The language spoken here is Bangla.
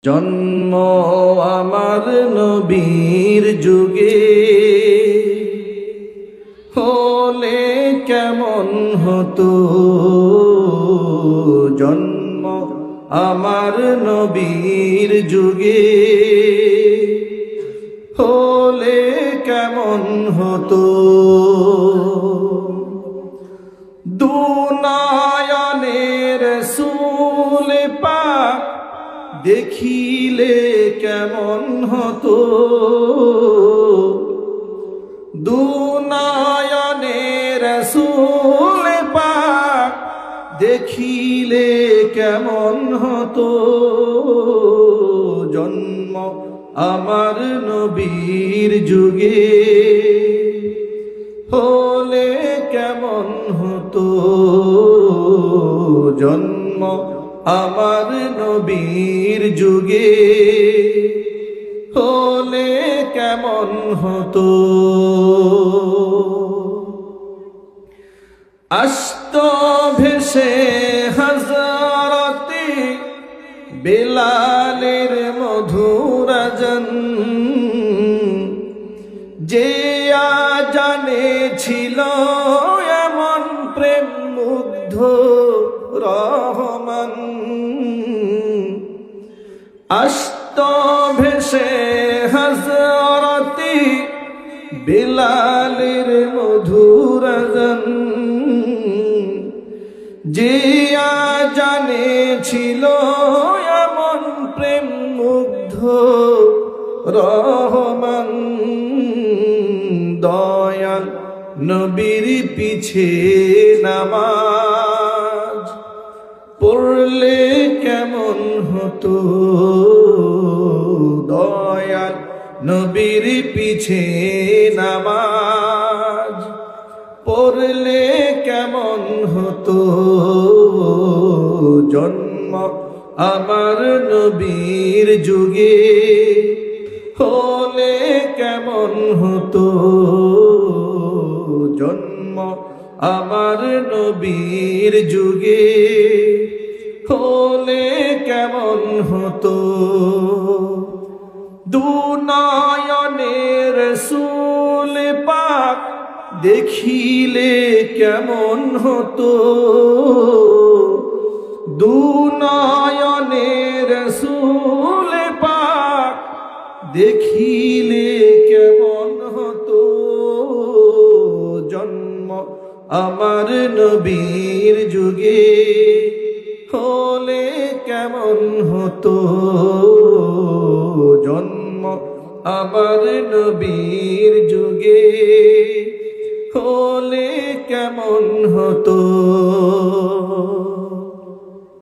জন্ম আমার নবীর যুগে হলে কেমন হতো। জন্ম আমার নবীর যুগে হলে কেমন হতো। দুনয়নের রাসূল পাক দেখিলে কেমন হতো। দুনয়নের রাসূল পাক দেখিলে কেমন হতো। জন্ম আমার নবীর যুগে হলে কেমন হতো। জন্ম আমার নবীর যুগে হলে কেমন হতো। আসত ভেসে হযরতে বেলালের মধুর আযান, যে আযানে ছিল এমন প্রেম মুগ্ধ রহমান। আসত ভেসে হযরতে বেলালের মধুর আযান, যে আযানে ছিল এমন প্রেম মুগ্ধ রহমান। দয়াল নবীর পিছে নামাজ পড়লে কেমন হতো। দয়াল নবীর পিছে নামাজ পড়লে কেমন হতো। জন্ম আমার নবীর যুগে হলে কেমন হতো। জন্ম আমার নবীর যুগে হলে কেমন হতো। দুনয়নের রাসূল পাক দেখিলে কেমন হতো। দুনয়নের রাসূল পাক দেখিলে কেমন হতো। জন্ম আমার নবীর যুগে হলে কেমন হতো। জন্ম আমার নবীর যুগে হলে কেমন হতো।